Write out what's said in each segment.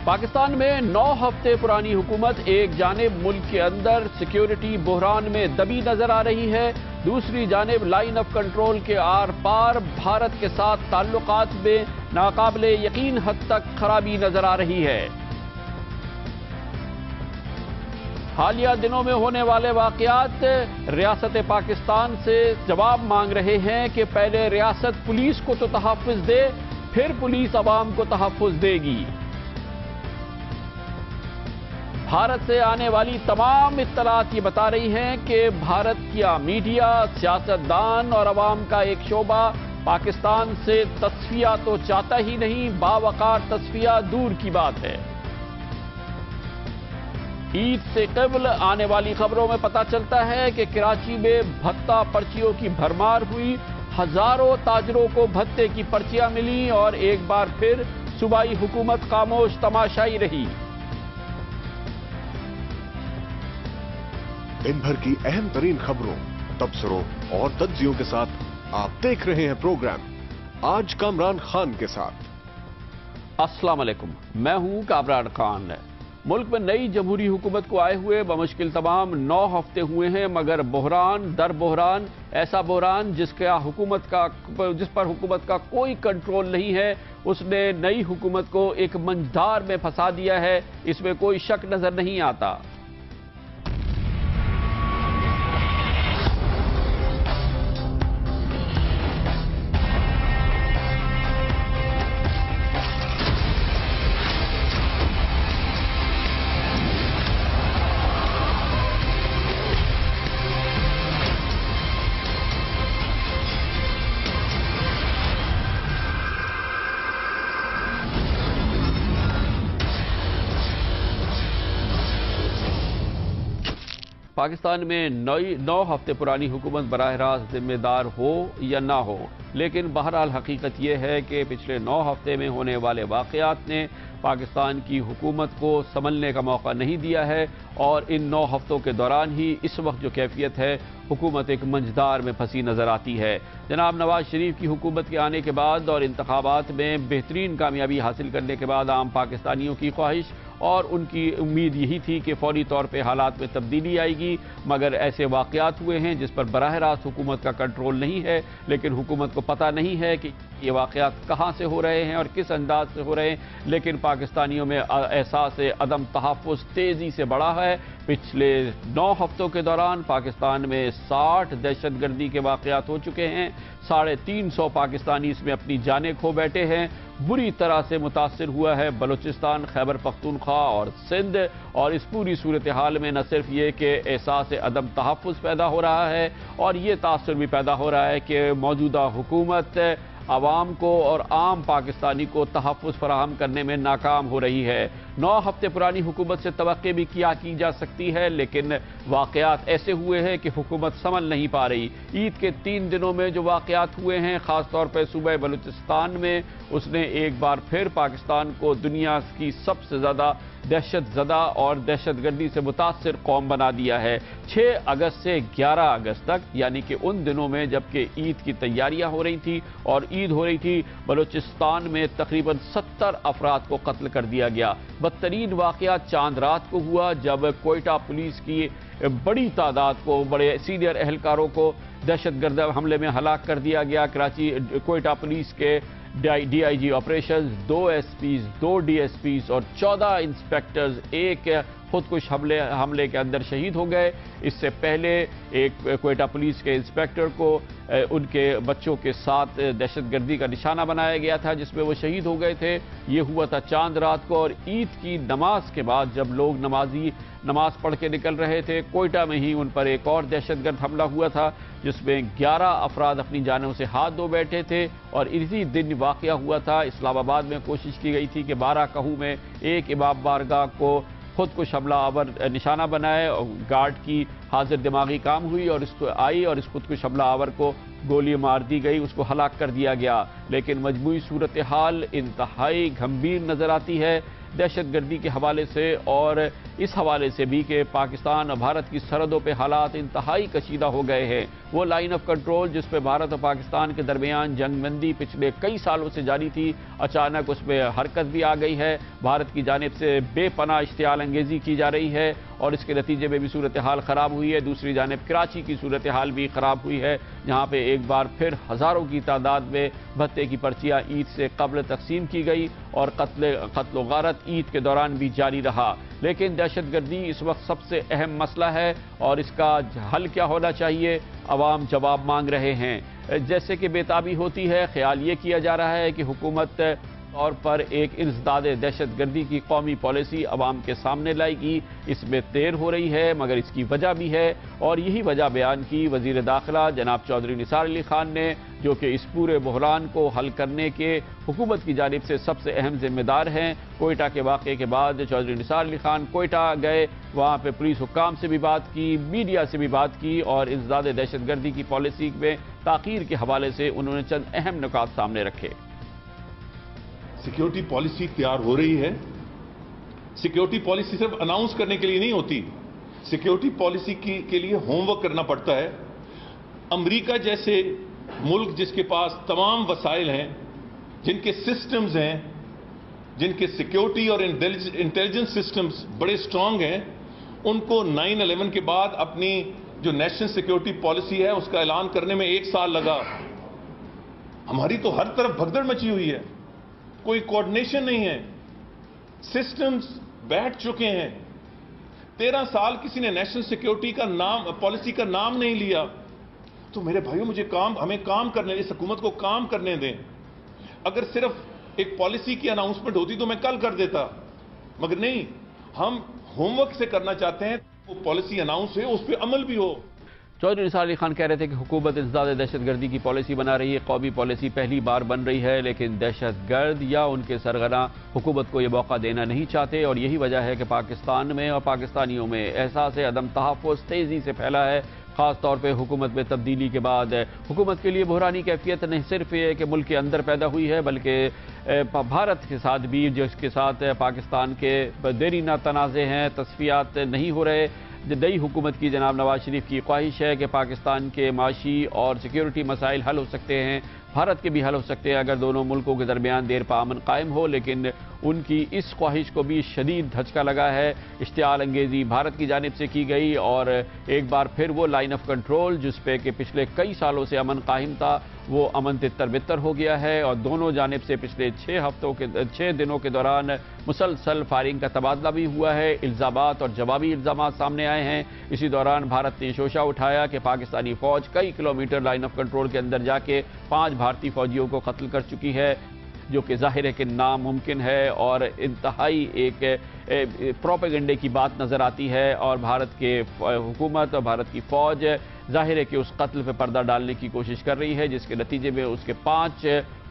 پاکستان میں 9 ہفتے پرانی حکومت ایک جانب ملک کے اندر سیکیورٹی بحران میں دبی نظر آ رہی ہے، دوسری جانب لائن آف کنٹرول کے آر پار بھارت کے ساتھ تعلقات میں ناقابل یقین حد تک خرابی نظر آ رہی ہے۔ حالیہ دنوں میں ہونے والے واقعات ریاست پاکستان سے جواب مانگ رہے ہیں کہ پہلے ریاست پولیس کو تو تحفظ دے، پھر پولیس عوام کو تحفظ دے گی۔ بھارت سے آنے والی تمام اطلاعات یہ بتا رہی ہیں کہ بھارت کیا میڈیا، سیاستدان اور عوام کا ایک شعبہ پاکستان سے تصفیہ تو چاہتا ہی نہیں، باوقار تصفیہ دور کی بات ہے۔ عید سے قبل آنے والی خبروں میں پتہ چلتا ہے کہ کراچی میں بھتہ پرچیوں کی بھرمار ہوئی، ہزاروں تاجروں کو بھتے کی پرچیاں ملی اور ایک بار پھر صوبائی حکومت خاموش تماشائی رہی۔ دن بھر کی اہم ترین خبروں، تبصروں اور تجزیوں کے ساتھ آپ دیکھ رہے ہیں پروگرام آج کامران خان کے ساتھ۔ السلام علیکم، میں ہوں کامران خان۔ ملک میں نئی جمہوری حکومت کو آئے ہوئے بمشکل تمام 9 ہفتے ہوئے ہیں، مگر بحران در بحران، ایسا بحران جس پر حکومت کا کوئی کنٹرول نہیں ہے، اس نے نئی حکومت کو ایک منجھدار میں پھنسا دیا ہے، اس میں کوئی شک نظر نہیں آتا۔ پاکستان میں 9 ہفتے پرانی حکومت براہ راست ذمہ دار ہو یا نہ ہو، لیکن بہرحال حقیقت یہ ہے کہ پچھلے 9 ہفتے میں ہونے والے واقعات نے پاکستان کی حکومت کو سنبھلنے کا موقع نہیں دیا ہے، اور ان 9 ہفتوں کے دوران ہی اس وقت جو کیفیت ہے، حکومت ایک منجھدار میں پھنسی نظر آتی ہے۔ جناب نواز شریف کی حکومت کے آنے کے بعد اور انتخابات میں بہترین کامیابی حاصل کرنے کے بعد عام پاکستانیوں کی خواہش اور ان کی امید یہی تھی کہ فوری طور پہ حالات میں تبدیلی آئے گی، مگر ایسے واقعات ہوئے ہیں جس پر براہ راست حکومت کا کنٹرول نہیں ہے، لیکن حکومت کو پتہ نہیں ہے کہ یہ واقعات کہاں سے ہو رہے ہیں اور کس انداز سے ہو رہے ہیں، لیکن پاکستانیوں میں احساس عدم تحفظ تیزی سے بڑھا ہے۔ پچھلے 9 ہفتوں کے دوران پاکستان میں 60 دہشت گردی کے واقعات ہو چکے ہیں، 350 پاکستانی اس میں اپنی جانیں کھو بیٹھے ہیں۔ بری طرح سے متاثر ہوا ہے بلوچستان، خیبر پختونخوا اور سندھ، اور اس پوری صورتحال میں نہ صرف یہ کہ احساس عدم تحفظ پیدا ہو رہا ہے، اور یہ تاثر بھی پیدا ہو رہا ہے کہ موجودہ حکومت عوام کو اور عام پاکستانی کو تحفظ فراہم کرنے میں ناکام ہو رہی ہے۔ 9 ہفتے پرانی حکومت سے توقع بھی کیا کی جا سکتی ہے، لیکن واقعات ایسے ہوئے ہیں کہ حکومت سنبھل نہیں پا رہی۔ عید کے 3 دنوں میں جو واقعات ہوئے ہیں، خاص طور پہ صوبہ بلوچستان میں، اس نے ایک بار پھر پاکستان کو دنیا کی سب سے زیادہ دہشت زدہ اور دہشت گردی سے متاثر قوم بنا دیا ہے۔ 6 اگست سے 11 اگست تک، یعنی کہ ان دنوں میں جبکہ عید کی تیاریاں ہو رہی تھی اور عید ہو رہی تھی، بلوچستان میں تقریباً 70 افراد کو قتل کر دیا گیا۔ بدترین واقعہ چاند رات کو ہوا جب کوئٹہ پولیس کی بڑی تعداد کو، بڑے سینئر اہلکاروں کو دہشت گرد حملے میں ہلاک کر دیا گیا۔ کراچی کوئٹہ پولیس کے D I G operations, 2 SPs, 2 DSPs اور 14 انسپیکٹرز ایک خودکش حملے کے اندر شہید ہو گئے۔ اس سے پہلے ایک کوئٹہ پولیس کے انسپیکٹر کو ان کے بچوں کے ساتھ دہشت گردی کا نشانہ بنایا گیا تھا، جس میں وہ شہید ہو گئے تھے۔ یہ ہوا تھا چاند رات کو، اور عید کی نماز کے بعد جب لوگ نماز پڑھ کے نکل رہے تھے، کوئٹہ میں ہی ان پر ایک اور دہشت گرد حملہ ہوا تھا، جس میں 11 افراد اپنی جانوں سے ہاتھ دھو بیٹھے تھے، اور اسی دن واقعہ ہوا تھا اسلام آباد میں۔ کوشش کی گئی تھی کہ 12 کہو میں ایک امام بارگاہ کو خود کش حملہ آور نشانہ بنائے، اور گارڈ کی حاضر دماغی کام ہوئی اور اس کو آئی اور اس خود کش حملہ آور کو گولی مار دی گئی، اس کو ہلاک کر دیا گیا۔ لیکن مجموعی صورتحال انتہائی گھمبیر نظر آتی ہے دہشت گردی کے حوالے سے اور اس حوالے سے بھی کہ پاکستان اور بھارت کی سرحدوں پہ حالات انتہائی کشیدہ ہو گئے ہیں۔ وہ لائن آف کنٹرول جس پہ بھارت اور پاکستان کے درمیان جنگ بندی پچھلے کئی سالوں سے جاری تھی، اچانک اس میں حرکت بھی آ گئی ہے۔ بھارت کی جانب سے بے پناہ اشتعال انگیزی کی جا رہی ہے اور اس کے نتیجے میں بھی صورتحال خراب ہوئی ہے۔ دوسری جانب کراچی کی صورتحال بھی خراب ہوئی ہے، جہاں پہ ایک بار پھر ہزاروں کی تعداد میں بھتے کی پرچیاں عید سے قبل تقسیم کی گئی اور قتل و غارت عید کے دوران بھی جاری رہا۔ لیکن دہشت گردی اس وقت سب سے اہم مسئلہ ہے اور اس کا حل کیا ہونا چاہیے، عوام جواب مانگ رہے ہیں۔ جیسے کہ بے تابی ہوتی ہے، خیال یہ کیا جا رہا ہے کہ حکومت طور پر ایک انسداد دہشت گردی کی قومی پالیسی عوام کے سامنے لائے گی۔ اس میں دیر ہو رہی ہے مگر اس کی وجہ بھی ہے اور یہی وجہ بیان کی وزیر داخلہ جناب چودھری نثار علی خان نے، جو کہ اس پورے بحران کو حل کرنے کے حکومت کی جانب سے سب سے اہم ذمہ دار ہیں۔ کوئٹہ کے واقعے کے بعد چودھری نثار علی خان کوئٹہ گئے، وہاں پہ پولیس حکام سے بھی بات کی، میڈیا سے بھی بات کی اور انسداد دہشت گردی کی پالیسی میں تاخیر کے حوالے سے انہوں نے چند اہم نکات سامنے رکھے۔ سیکیورٹی پالیسی تیار ہو رہی ہے۔ سیکیورٹی پالیسی صرف اناؤنس کرنے کے لیے نہیں ہوتی، سیکیورٹی پالیسی کے لیے ہوم ورک کرنا پڑتا ہے۔ امریکہ جیسے ملک جس کے پاس تمام وسائل ہیں، جن کے سسٹمز ہیں، جن کے سیکیورٹی اور انٹیلیجنس سسٹمز بڑے سٹرونگ ہیں، ان کو 9/11 کے بعد اپنی جو نیشنل سیکیورٹی پالیسی ہے اس کا اعلان کرنے میں 1 سال لگا۔ ہماری تو ہر طرف بھگدڑ مچی ہوئی ہے، کوئی کوارڈینیشن نہیں ہے، سسٹمز بیٹھ چکے ہیں۔ 13 سال کسی نے نیشنل سیکیورٹی کا نام، پالیسی کا نام نہیں لیا۔ تو میرے بھائیوں، ہمیں کام کرنے دیں، اس حکومت کو کام کرنے دیں۔ اگر صرف ایک پالیسی کی اناؤنسمنٹ ہوتی تو میں کل کر دیتا، مگر نہیں، ہم ہوم ورک سے کرنا چاہتے ہیں، وہ پالیسی اناؤنس ہے، اس پہ عمل بھی ہو۔ چودھری نثار علی خان کہہ رہے تھے کہ حکومت انسداد دہشت گردی کی پالیسی بنا رہی ہے، قومی پالیسی پہلی بار بن رہی ہے، لیکن دہشت گرد یا ان کے سرغنہ حکومت کو یہ موقع دینا نہیں چاہتے اور یہی وجہ ہے کہ پاکستان میں اور پاکستانیوں میں احساس عدم تحفظ تیزی سے پھیلا ہے، خاص طور پہ حکومت میں تبدیلی کے بعد۔ حکومت کے لیے بحرانی کیفیت نہیں صرف یہ کہ ملک کے اندر پیدا ہوئی ہے بلکہ بھارت کے ساتھ بھی، جس کے ساتھ پاکستان کے دیرینہ تنازع ہیں، تصفیات نہیں ہو رہے۔ نئی حکومت کی جناب نواز شریف کی خواہش ہے کہ پاکستان کے معاشی اور سیکیورٹی مسائل حل ہو سکتے ہیں، بھارت کے بھی حل ہو سکتے ہیں اگر دونوں ملکوں کے درمیان دیر پا امن قائم ہو، لیکن ان کی اس خواہش کو بھی شدید دھچکا لگا ہے۔ اشتعال انگیزی بھارت کی جانب سے کی گئی اور ایک بار پھر وہ لائن آف کنٹرول جس پہ کہ پچھلے کئی سالوں سے امن قائم تھا، وہ امن تتر بتر ہو گیا ہے اور دونوں جانب سے پچھلے 6 دنوں کے دوران مسلسل فائرنگ کا تبادلہ بھی ہوا ہے، الزامات اور جوابی الزامات سامنے آئے ہیں۔ اسی دوران بھارت نے شوشہ اٹھایا کہ پاکستانی فوج کئی کلومیٹر لائن آف کنٹرول کے اندر جا کے 5 بھارتی فوجیوں کو قتل کر چکی ہے، جو کہ ظاہر ہے کہ ناممکن ہے اور انتہائی ایک پروپیگنڈے کی بات نظر آتی ہے اور بھارت کے حکومت اور بھارت کی فوج ظاہر ہے کہ اس قتل پہ پردہ ڈالنے کی کوشش کر رہی ہے، جس کے نتیجے میں اس کے 5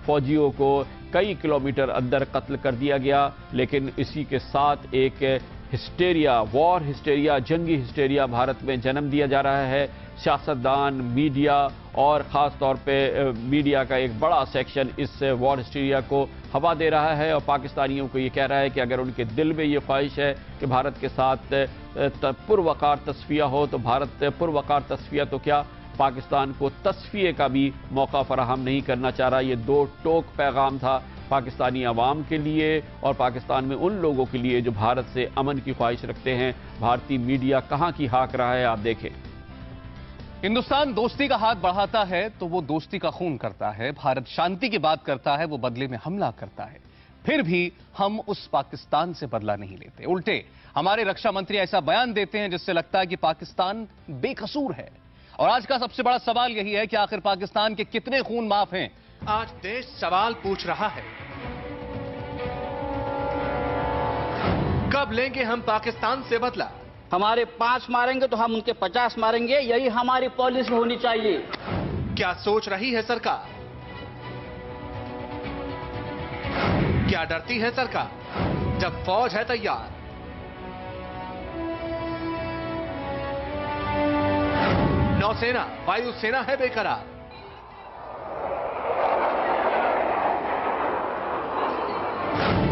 فوجیوں کو کئی کلومیٹر اندر قتل کر دیا گیا۔ لیکن اسی کے ساتھ ایک ہسٹیریا، وار ہسٹیریا، جنگی ہسٹیریا بھارت میں جنم دیا جا رہا ہے۔ سیاستدان، میڈیا اور خاص طور پہ میڈیا کا ایک بڑا سیکشن اس وار ہسٹیریا کو ہوا دے رہا ہے اور پاکستانیوں کو یہ کہہ رہا ہے کہ اگر ان کے دل میں یہ خواہش ہے کہ بھارت کے ساتھ پروقار تصفیہ ہو تو بھارت پروقار تصفیہ تو کیا، پاکستان کو تصفیے کا بھی موقع فراہم نہیں کرنا چاہ رہا۔ یہ 2 ٹوک پیغام تھا پاکستانی عوام کے لیے اور پاکستان میں ان لوگوں کے لیے جو بھارت سے امن کی خواہش رکھتے ہیں۔ بھارتی میڈیا کہاں کی ہاک رہا ہے، آپ دیکھیں۔ ہندوستان دوستی کا ہاتھ بڑھاتا ہے تو وہ دوستی کا خون کرتا ہے، بھارت شانتی کی بات کرتا ہے، وہ بدلے میں حملہ کرتا ہے۔ پھر بھی ہم اس پاکستان سے بدلہ نہیں لیتے، الٹے ہمارے رکشا منتری ایسا بیان دیتے ہیں جس سے لگتا ہے کہ پاکستان بے قصور ہے۔ اور آج کا سب سے بڑا سوال یہی ہے کہ آخر پاکستان کے کتنے خون معاف ہیں؟ آج دیش سوال پوچھ رہا ہے، کب لیں گے ہم پاکستان سے بدلہ؟ ہمارے 5 ماریں گے تو ہم ان کے 50 ماریں گے، یہی ہماری پالیسی ہونی چاہیے۔ کیا سوچ رہی ہے سرکار؟ کیا ڈرتی ہے سرکار جب فوج ہے تیار؟ نوسینا، وایو سینا ہے بے قرار۔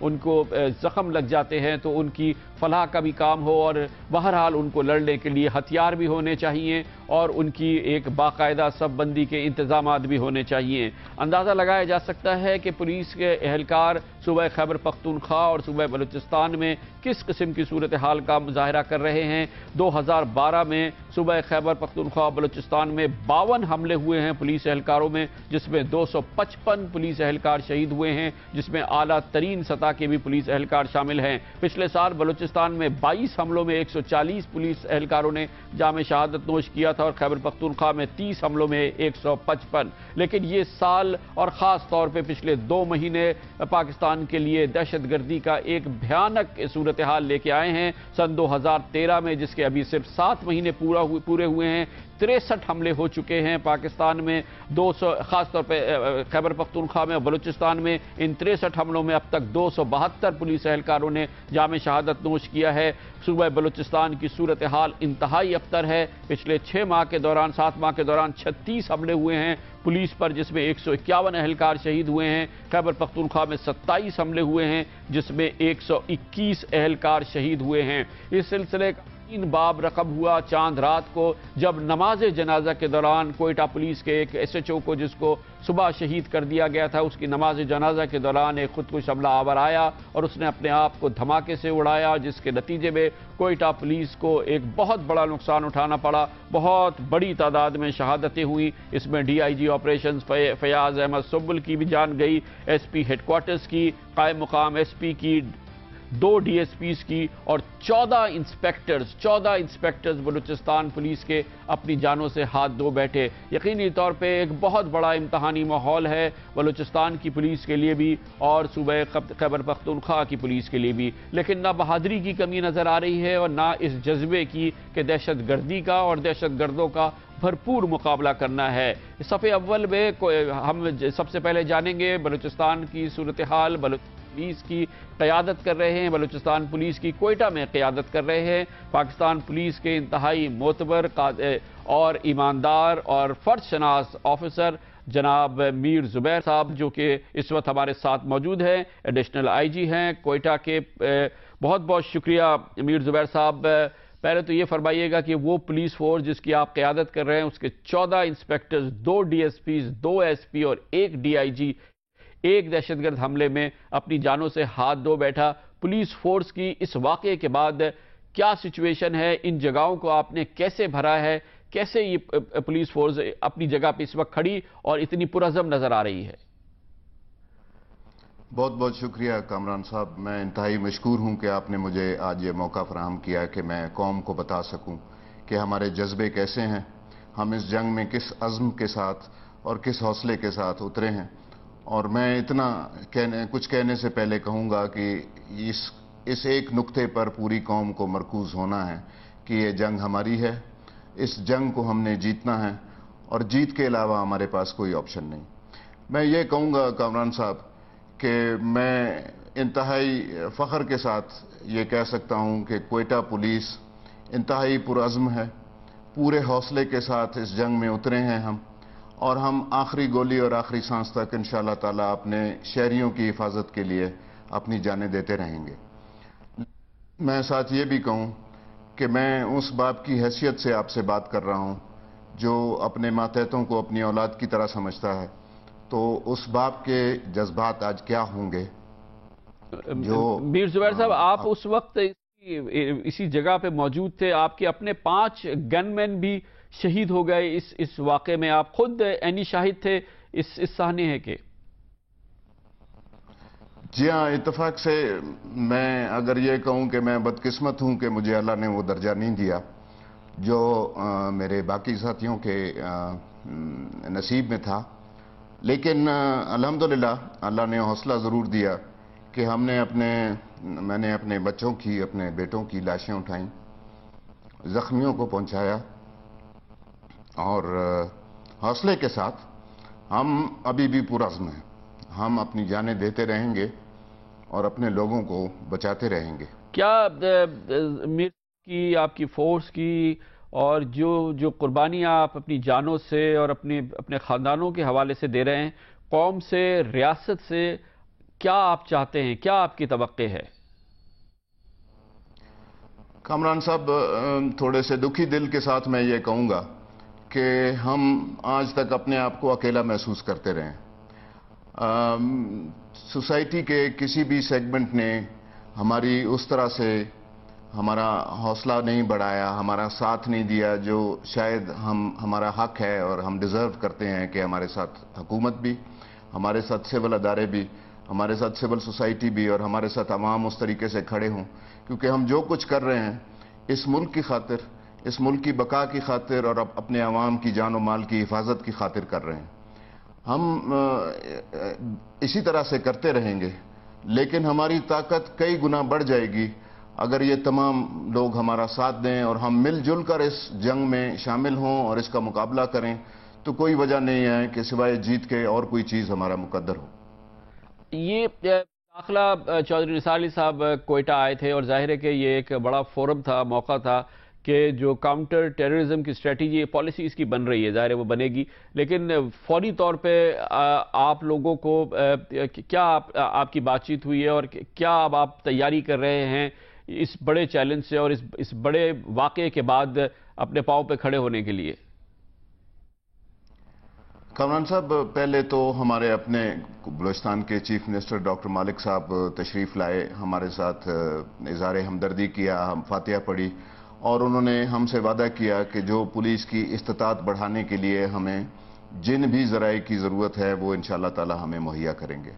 ان کو زخم لگ جاتے ہیں تو ان کی فلاح کا بھی کام ہو، اور بہرحال ان کو لڑنے کے لیے ہتھیار بھی ہونے چاہیے اور ان کی ایک باقاعدہ صف بندی کے انتظامات بھی ہونے چاہیے۔ اندازہ لگایا جا سکتا ہے کہ پولیس کے اہلکار صوبہ خیبر پختونخوا اور صوبہ بلوچستان میں کس قسم کی صورتحال کا مظاہرہ کر رہے ہیں۔ 2012 میں صوبہ خیبر پختونخوا بلوچستان میں 52 حملے ہوئے ہیں پولیس اہلکاروں میں، جس میں 255 پولیس اہلکار شہید ہوئے ہیں، جس میں اعلیٰ ترین سطح کے بھی پولیس اہلکار شامل ہیں۔ پچھلے سال بلوچستان میں 22 حملوں میں 140 پولیس اہلکاروں نے جام شہادت نوش کیا تھا، اور خیبر پختونخوا میں 30 حملوں میں 155۔ لیکن یہ سال اور خاص طور پہ پچھلے 2 مہینے پاکستان کے لیے دہشت گردی کا ایک بھیانک صورتحال لے کے آئے ہیں۔ سن 2013 میں، جس کے ابھی صرف 7 مہینے پورے ہوئے ہیں، 63 حملے ہو چکے ہیں پاکستان میں، 200 خاص طور پہ خیبر پختونخوا میں اور بلوچستان میں ان 63 حملوں میں اب تک 272 پولیس اہلکاروں نے جام شہادت نوش کیا ہے۔ صوبہ بلوچستان کی صورتحال انتہائی ابتر ہے۔ پچھلے 7 ماہ کے دوران 36 حملے ہوئے ہیں پولیس پر، جس میں 151 اہلکار شہید ہوئے ہیں۔ خیبر پختونخوا میں 27 حملے ہوئے ہیں، جس میں 121 اہلکار شہید ہوئے ہیں۔ اس سلسلے کا باب رقم ہوا چاند رات کو، جب نماز جنازہ کے دوران کوئٹہ پولیس کے ایک SHO کو، جس کو صبح شہید کر دیا گیا تھا، اس کی نماز جنازہ کے دوران ایک خودکش حملہ آور آیا اور اس نے اپنے آپ کو دھماکے سے اڑایا، جس کے نتیجے میں کوئٹہ پولیس کو ایک بہت بڑا نقصان اٹھانا پڑا۔ بہت بڑی تعداد میں شہادتیں ہوئیں۔ اس میں DIG آپریشنز فیاض احمد سنبل کی بھی جان گئی، SP ہیڈ کوارٹرز کی، قائم مقام SP کی، 2 DSPs کی، اور 14 انسپیکٹرز بلوچستان پولیس کے اپنی جانوں سے ہاتھ دھو بیٹھے۔ یقینی طور پہ ایک بہت بڑا امتحانی ماحول ہے بلوچستان کی پولیس کے لیے بھی اور صوبہ خیبر پختونخوا کی پولیس کے لیے بھی، لیکن نہ بہادری کی کمی نظر آ رہی ہے اور نہ اس جذبے کی کہ دہشت گردی کا اور دہشت گردوں کا بھرپور مقابلہ کرنا ہے۔ صفحے اول میں ہم سب سے پہلے جانیں گے بلوچستان کی صورتحال۔ پولیس کی قیادت کر رہے ہیں، بلوچستان پولیس کی کوئٹہ میں قیادت کر رہے ہیں پاکستان پولیس کے انتہائی معتبر اور ایماندار اور فرد شناس آفیسر جناب میر زبیر صاحب، جو کہ اس وقت ہمارے ساتھ موجود ہیں، ایڈیشنل IG ہیں کوئٹہ کے۔ بہت بہت شکریہ میر زبیر صاحب۔ پہلے تو یہ فرمائیے گا کہ وہ پولیس فورس جس کی آپ قیادت کر رہے ہیں، اس کے 14 انسپیکٹرز، 2 DSPs، 2 SP اور 1 DIG ایک دہشت گرد حملے میں اپنی جانوں سے ہاتھ دھو بیٹھا۔ پولیس فورس کی اس واقعے کے بعد کیا سچویشن ہے؟ ان جگہوں کو آپ نے کیسے بھرا ہے؟ کیسے یہ پولیس فورس اپنی جگہ پہ اس وقت کھڑی اور اتنی پرعزم نظر آ رہی ہے؟ بہت بہت شکریہ کامران صاحب، میں انتہائی مشکور ہوں کہ آپ نے مجھے آج یہ موقع فراہم کیا کہ میں قوم کو بتا سکوں کہ ہمارے جذبے کیسے ہیں، ہم اس جنگ میں کس عزم کے ساتھ اور کس حوصلے کے ساتھ اترے ہیں۔ اور میں اتنا کچھ کہنے سے پہلے کہوں گا کہ اس ایک نقطے پر پوری قوم کو مرکوز ہونا ہے کہ یہ جنگ ہماری ہے، اس جنگ کو ہم نے جیتنا ہے اور جیت کے علاوہ ہمارے پاس کوئی آپشن نہیں۔ میں یہ کہوں گا کامران صاحب کہ میں انتہائی فخر کے ساتھ یہ کہہ سکتا ہوں کہ کوئٹہ پولیس انتہائی پرعزم ہے، پورے حوصلے کے ساتھ اس جنگ میں اترے ہیں ہم، اور ہم آخری گولی اور آخری سانس تک انشاءاللہ تعالیٰ اپنے شہریوں کی حفاظت کے لیے اپنی جانیں دیتے رہیں گے۔ میں ساتھ یہ بھی کہوں کہ میں اس باپ کی حیثیت سے آپ سے بات کر رہا ہوں جو اپنے ماتحتوں کو اپنی اولاد کی طرح سمجھتا ہے، تو اس باپ کے جذبات آج کیا ہوں گے؟ جو میر زبیر صاحب، آپ اس وقت اسی جگہ پہ موجود تھے، آپ کے اپنے 5 گن مین بھی شہید ہو گئے اس واقعے میں، آپ خود عینی شاہد تھے اس سامنے ہے کہ؟ جی ہاں، اتفاق سے میں اگر یہ کہوں کہ میں بدقسمت ہوں کہ مجھے اللہ نے وہ درجہ نہیں دیا جو میرے باقی ساتھیوں کے نصیب میں تھا، لیکن الحمدللہ اللہ نے حوصلہ ضرور دیا کہ میں نے اپنے بچوں کی، اپنے بیٹوں کی لاشیں اٹھائیں، زخمیوں کو پہنچایا، اور حوصلے کے ساتھ ہم ابھی بھی پرعزم ہیں، ہم اپنی جانیں دیتے رہیں گے اور اپنے لوگوں کو بچاتے رہیں گے۔ کیا کی، آپ کی فورس کی، اور جو قربانیاں آپ اپنی جانوں سے اور اپنے خاندانوں کے حوالے سے دے رہے ہیں، قوم سے، ریاست سے کیا آپ چاہتے ہیں, کیا آپ کی توقع ہے؟ کامران صاحب, تھوڑے سے دکھی دل کے ساتھ میں یہ کہوں گا کہ ہم آج تک اپنے آپ کو اکیلا محسوس کرتے رہے. سوسائٹی کے کسی بھی سیگمنٹ نے ہماری اس طرح سے ہمارا حوصلہ نہیں بڑھایا, ہمارا ساتھ نہیں دیا جو شاید ہمارا حق ہے اور ہم ڈیزرو کرتے ہیں کہ ہمارے ساتھ حکومت بھی, ہمارے ساتھ سول ادارے بھی, ہمارے ساتھ سول سوسائٹی بھی اور ہمارے ساتھ عوام اس طریقے سے کھڑے ہوں, کیونکہ ہم جو کچھ کر رہے ہیں اس ملک کی خاطر, اس ملک کی بقا کی خاطر اور اپنے عوام کی جان و مال کی حفاظت کی خاطر کر رہے ہیں. ہم اسی طرح سے کرتے رہیں گے, لیکن ہماری طاقت کئی گنا بڑھ جائے گی اگر یہ تمام لوگ ہمارا ساتھ دیں اور ہم مل جل کر اس جنگ میں شامل ہوں اور اس کا مقابلہ کریں. تو کوئی وجہ نہیں ہے کہ سوائے جیت کے اور کوئی چیز ہمارا مقدر ہو. یہ داخلہ چودھری نثار علی صاحب کوئٹہ آئے تھے اور ظاہر ہے کہ یہ ایک بڑا فورم تھا, موقع تھا کہ جو کاؤنٹر ٹیررزم کی اسٹریٹجی پالیسی اس کی بن رہی ہے, ظاہر ہے وہ بنے گی, لیکن فوری طور پہ آپ لوگوں کو کیا آپ کی بات چیت ہوئی ہے اور کیا اب آپ تیاری کر رہے ہیں اس بڑے چیلنج سے اور اس بڑے واقعے کے بعد اپنے پاؤں پہ کھڑے ہونے کے لیے؟ کامران صاحب, پہلے تو ہمارے اپنے بلوچستان کے چیف منسٹر ڈاکٹر مالک صاحب تشریف لائے, ہمارے ساتھ اظہار ہمدردی کیا, ہم فاتحہ پڑھی اور انہوں نے ہم سے وعدہ کیا کہ جو پولیس کی استطاعت بڑھانے کے لیے ہمیں جن بھی ذرائع کی ضرورت ہے وہ انشاءاللہ تعالی ہمیں مہیا کریں گے.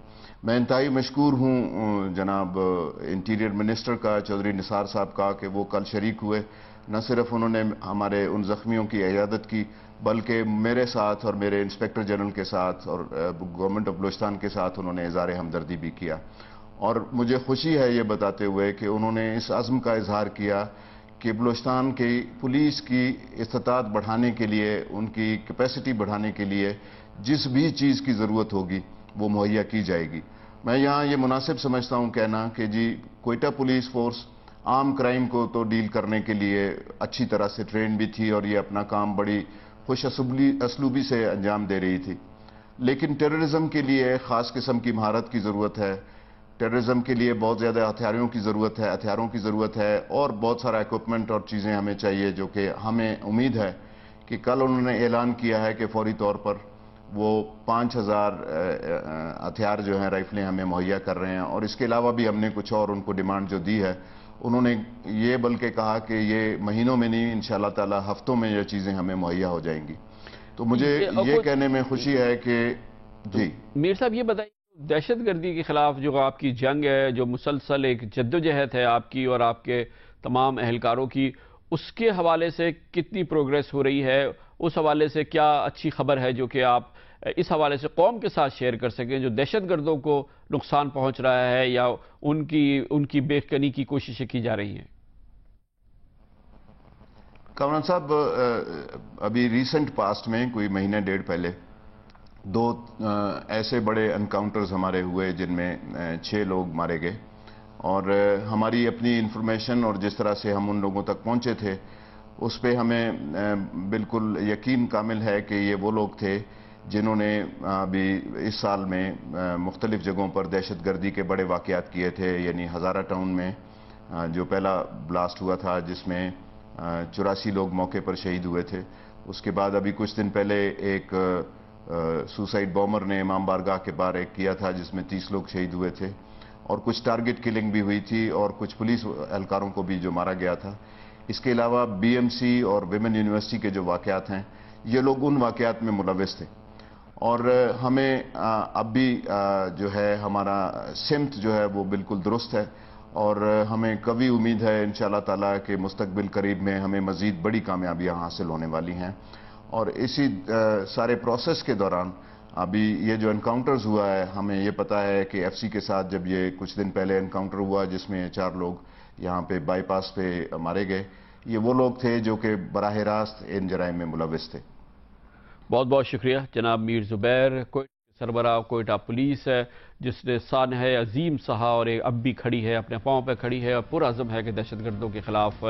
میں انتہائی مشکور ہوں جناب انٹیریئر منسٹر کا, چودھری نثار صاحب کا, کہ وہ کل شریک ہوئے. نہ صرف انہوں نے ہمارے ان زخمیوں کی عیادت کی بلکہ میرے ساتھ اور میرے انسپیکٹر جنرل کے ساتھ اور گورنمنٹ آف بلوچستان کے ساتھ انہوں نے اظہار ہمدردی بھی کیا. اور مجھے خوشی ہے یہ بتاتے ہوئے کہ انہوں نے اس عزم کا اظہار کیا کہ بلوچستان کی پولیس کی استطاعت بڑھانے کے لیے, ان کی کیپیسٹی بڑھانے کے لیے جس بھی چیز کی ضرورت ہوگی وہ مہیا کی جائے گی. میں یہاں یہ مناسب سمجھتا ہوں کہنا کہ جی کوئٹہ پولیس فورس عام کرائم کو تو ڈیل کرنے کے لیے اچھی طرح سے ٹرین بھی تھی اور یہ اپنا کام بڑی خوش اسلوبی سے انجام دے رہی تھی, لیکن ٹیررزم کے لیے خاص قسم کی مہارت کی ضرورت ہے, ٹیررزم کے لیے بہت زیادہ ہتھیاروں کی ضرورت ہے اور بہت سارا ایکوپمنٹ اور چیزیں ہمیں چاہیے, جو کہ ہمیں امید ہے کہ کل انہوں نے اعلان کیا ہے کہ فوری طور پر وہ 5000 ہتھیار جو ہیں رائفلیں ہمیں مہیا کر رہے ہیں. اور اس کے علاوہ بھی ہم نے کچھ اور ان کو ڈیمانڈ جو دی ہے, انہوں نے یہ بلکہ کہا کہ یہ مہینوں میں نہیں انشاءاللہ تعالی ہفتوں میں یہ چیزیں ہمیں مہیا ہو جائیں گی. تو مجھے یہ کہنے میں خوشی ہے کہ جی میر صاحب یہ بتائیے, دہشت گردی کے خلاف جو آپ کی جنگ ہے, جو مسلسل ایک جدوجہد ہے آپ کی اور آپ کے تمام اہلکاروں کی, اس کے حوالے سے کتنی پروگریس ہو رہی ہے؟ اس حوالے سے کیا اچھی خبر ہے جو کہ آپ اس حوالے سے قوم کے ساتھ شیئر کر سکیں, جو دہشت گردوں کو نقصان پہنچ رہا ہے یا ان کی بے کنی کی کوششیں کی جا رہی ہیں؟ کامران صاحب, ابھی ریسنٹ پاسٹ میں کوئی مہینہ ڈیڑھ پہلے 2 ایسے بڑے انکاؤنٹرز ہمارے ہوئے جن میں 6 لوگ مارے گئے, اور ہماری اپنی انفارمیشن اور جس طرح سے ہم ان لوگوں تک پہنچے تھے اس پہ ہمیں بالکل یقین کامل ہے کہ یہ وہ لوگ تھے جنہوں نے ابھی اس سال میں مختلف جگہوں پر دہشت گردی کے بڑے واقعات کیے تھے. یعنی ہزارہ ٹاؤن میں جو پہلا بلاسٹ ہوا تھا جس میں 84 لوگ موقع پر شہید ہوئے تھے. اس کے بعد ابھی کچھ دن پہلے ایک سوسائڈ بومر نے امام بارگاہ کے باہر ایک کیا تھا جس میں 30 لوگ شہید ہوئے تھے, اور کچھ ٹارگٹ کلنگ بھی ہوئی تھی اور کچھ پولیس اہلکاروں کو بھی جو مارا گیا تھا. اس کے علاوہ بی ایم سی اور ویمن یونیورسٹی کے جو واقعات ہیں یہ لوگ ان واقعات میں ملوث تھے, اور ہمیں اب بھی جو ہے ہمارا سمت جو ہے وہ بالکل درست ہے, اور ہمیں قوی امید ہے انشاءاللہ تعالی کہ مستقبل قریب میں ہمیں مزید بڑی کامیابیاں حاصل ہونے والی ہیں. اور اسی سارے پروسیس کے دوران ابھی یہ جو انکاؤنٹرز ہوا ہے, ہمیں یہ پتا ہے کہ ایف سی کے ساتھ جب یہ کچھ دن پہلے انکاؤنٹر ہوا جس میں 4 لوگ یہاں پہ بائی پاس پہ مارے گئے, یہ وہ لوگ تھے جو کہ براہ راست ان جرائم میں ملوث تھے. بہت بہت شکریہ جناب میر زبیر, کوئٹہ سربراہ کوئٹہ پولیس ہے جس نے سانحہ عظیم سہا اور اب بھی کھڑی ہے, اپنے پاؤں پہ کھڑی ہے اور پرعزم ہے کہ دہشت گردوں کے خلاف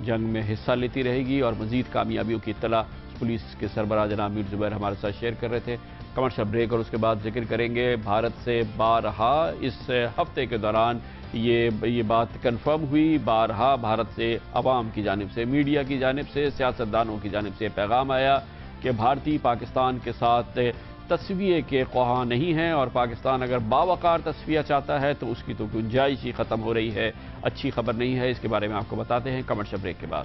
جنگ میں حصہ لیتی رہے گی اور مزید کامیابیوں کی اطلاع پولیس کے سربراہ جناب میر زبیر ہمارے ساتھ شیئر کر رہے تھے۔ کمرشل بریک اور اس کے بعد ذکر کریں گے بھارت سے بارہا اس ہفتے کے دوران یہ بات کنفرم ہوئی، بارہا بھارت سے عوام کی جانب سے، میڈیا کی جانب سے، سیاستدانوں کی جانب سے پیغام آیا کہ بھارتی پاکستان کے ساتھ تصفیے کے خواہاں نہیں ہیں، اور پاکستان اگر باوقار تصفیہ چاہتا ہے تو اس کی تو گنجائش ہی ختم ہو رہی ہے۔ اچھی خبر نہیں ہے، اس کے بارے میں آپ کو بتاتے ہیں کمرشل بریک کے بعد۔